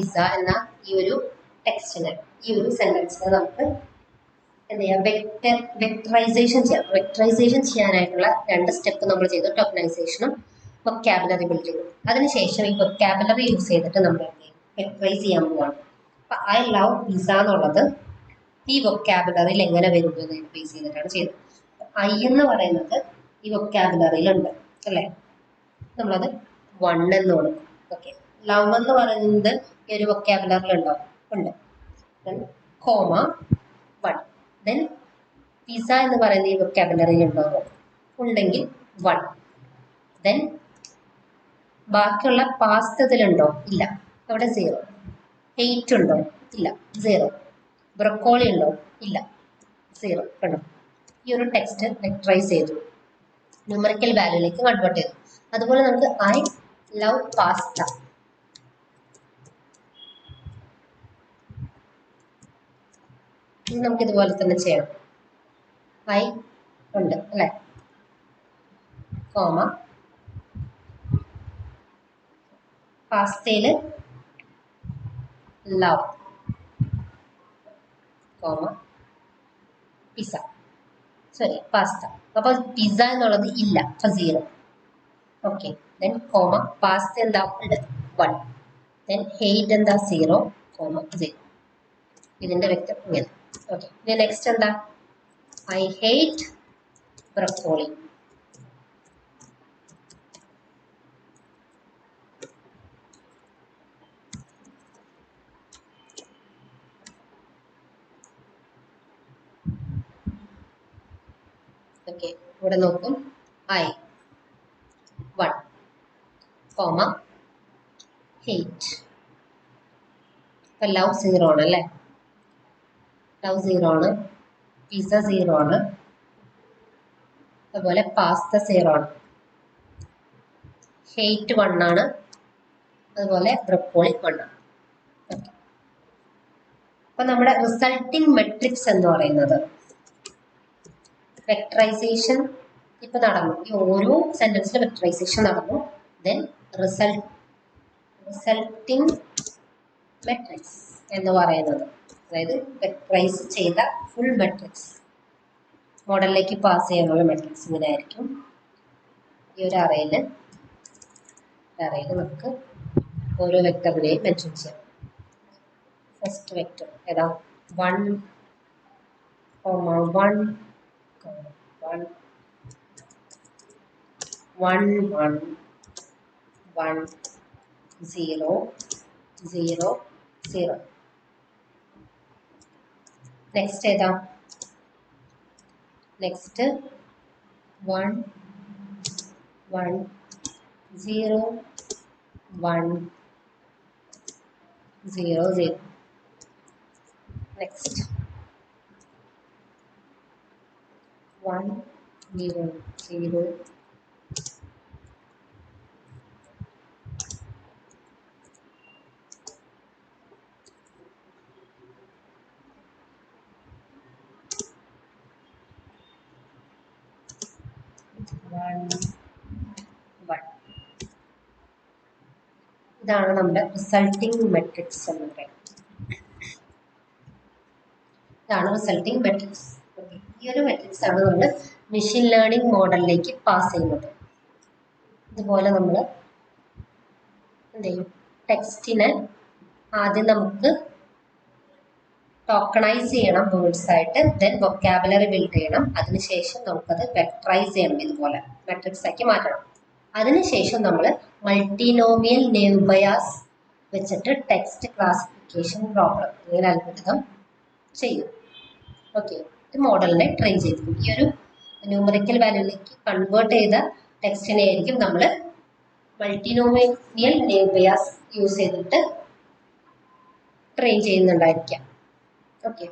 Pizza എന്ന ഈ ഒരു ടെക്സ്റ്റിന്, ഈ ഒരു സെന്റൻസിന് നമുക്ക് എന്ത് ചെയ്യാം, വെക്ടറൈസേഷൻ ചെയ്യാം. വെക്ടറൈസേഷൻ ചെയ്യാനായിട്ടുള്ള 2 സ്റ്റെപ്പ് നമ്മൾ ചെയ്തു, ടോക്കനൈസേഷനും വൊക്കാബുലറി ബിൽഡിങ്ങും. അതിനുശേഷം ഈ വൊക്കാബുലറി യൂസ് ചെയ്തിട്ട് നമ്മൾ എന്ത് ചെയ്യും, വെക്ടറൈസ് ചെയ്യാൻ പോവാണ്. അപ്പൊ ഐ ലവ് പിസ്സ എന്നുള്ളത് ഈ വൊക്കാബുലറിയിൽ എങ്ങനെ വരുന്നത് ബേസ് ചെയ്തിട്ടാണ് ചെയ്തത്. ഐ എന്ന് പറയുന്നത് ഈ വൊക്കാബുലറിയിലുണ്ട് അല്ലേ, നമ്മളത് 1 എന്ന് കൊടുക്കും. ഓക്കെ, ലവ് എന്ന് പറയുന്നത് ഈ ഒരു വൊക്കാബുലറിയിലുണ്ടോ, ഉണ്ട്. കോമ 1. ദെൻ പിസ്സ എന്ന് പറയുന്ന ഈ വൊക്കാബുലറിയിൽ ഉണ്ടോ, ഉണ്ടെങ്കിൽ 1. ദെൻ ബാക്കിയുള്ള പാസ്തതിലുണ്ടോ, ഇല്ല, അവിടെ 0. ഹെയ്റ്റ് ഉണ്ടോ, ഇല്ല, 0. ബ്രൊക്കോളി ഉണ്ടോ, ഇല്ല, 0. കണ്ടോ, ഈ ഒരു ടെക്സ്റ്റ് വെക്ടറൈസ് ചെയ്തു, ന്യൂമറിക്കൽ വാല്യൂയിലേക്ക് കൺവേർട്ട് ചെയ്തു. അതുപോലെ നമുക്ക് ഐ ലവ് പാസ്ത, നമുക്ക് ഇതുപോലെ തന്നെ ചെയ്യണം. ഐ ഉണ്ട് അല്ലെ, കോമ പാസ്തയില് love, comma pizza, sorry pasta. അപ്പൊ പിസ്സ എന്നുള്ളത് ഇല്ല, അപ്പൊ 0. ഓക്കെ, ദെൻ കോമ പാസ്ത എന്താ ഉണ്ട്, 1. ദെൻ ഹെയ്റ്റ് എന്താ 0, കോമ 0. ഇതിന്റെ വെക്ടർ ഇങ്ങനെ. ഓക്കെ, ഇനി നെക്സ്റ്റ് എന്താ, ഐ ഹേറ്റ് ബ്രൊക്കോളി, ഓക്കെ, ഇവിടെ നോക്കും, ഐ 1, കോമ ഹെയ്റ്റ്. ഇപ്പൊ ലവ് 0 ആണ് അല്ലേ, ലവ് 0 ആണ്, പിസ്സ 0 ആണ്, അതുപോലെ പാസ്ത 0 ആണ്, ഹെയ്റ്റ് 1 ആണ്, അതുപോലെ ബ്രൊക്കോളി 1 ആണ്. അപ്പൊ നമ്മുടെ റിസൾട്ടിങ് മെട്രിക്സ് എന്ന് പറയുന്നത് വെക്ടറൈസേഷൻ ഇപ്പൊ നടന്നു, ഈ ഓരോ സെന്റൻസിലും വെക്ടറൈസേഷൻ നടന്നു. ദെൻ റിസൾട്ടിങ് മെട്രിക്സ് എന്ന് പറയുന്നത്, അതായത് വെക്ടറൈസ് ചെയ്ത ഫുൾ മെട്രിക്സ് മോഡലിലേക്ക് പാസ് ചെയ്യാനുള്ള മെട്രിക്സ് ഇങ്ങനെ ആയിരിക്കും. ഈ ഒരു അറയിൽ നമുക്ക് ഓരോ വെക്ടറിനെയും മെൻഷൻ ചെയ്യാം. ഫസ്റ്റ് വെക്ടർ ഏതാ, 1, 1, 1, 1, 1, 0, 0, 0. നെക്സ്റ്റ് ഏതാ, നെക്സ്റ്റ് 1, 1, 0, 1, 0, 0. നെക്സ്റ്റ് 1, 0, 0. ഇതാണ് നമ്മുടെ റിസൾട്ടിങ് മെട്രിക്സ് എന്ന് പറയുന്നത്. ഇതാണ് റിസൾട്ടിങ് മെട്രിക്സ്. ഈ ഒരു മെട്രിക്സ് ആണ് നമ്മൾ മെഷീൻ ലേണിംഗ് മോഡലിലേക്ക് പാസ് ചെയ്യുന്നത്. ഇതുപോലെ നമ്മൾ എന്ത് ചെയ്യും, ടെക്സ്റ്റിനെ ആദ്യം നമുക്ക് ടോക്കണൈസ് ചെയ്യണം വേർഡ്സ് ആയിട്ട്, ദെൻ വൊക്കാബുലറി ബിൽഡ് ചെയ്യണം. അതിനുശേഷം നമുക്കത് വെക്ടറൈസ് ചെയ്യണം, ഇതുപോലെ മെട്രിക്സ് ആക്കി മാറ്റണം. അതിനുശേഷം നമ്മൾ മൾട്ടിനോമിയൽ നെയിം ബയാസ് വെച്ചിട്ട് ടെക്സ്റ്റ് ക്ലാസിഫിക്കേഷൻ പ്രോബ്ലം ഇങ്ങനെ അൽഗോരിതം ചെയ്യും. ഓക്കെ, ഇത് മോഡലിനെ ട്രെയിൻ ചെയ്തിരിക്കും. ഈ ഒരു ന്യൂമറിക്കൽ വാല്യൂയിലേക്ക് കൺവേർട്ട് ചെയ്ത ടെക്സ്റ്റിനെ ആയിരിക്കും നമ്മൾ മൾട്ടിനോമിയൽ നെയിം ബയാസ് യൂസ് ചെയ്തിട്ട് ട്രെയിൻ ചെയ്യുന്നുണ്ടായിരിക്കാം. ഓക്കെ.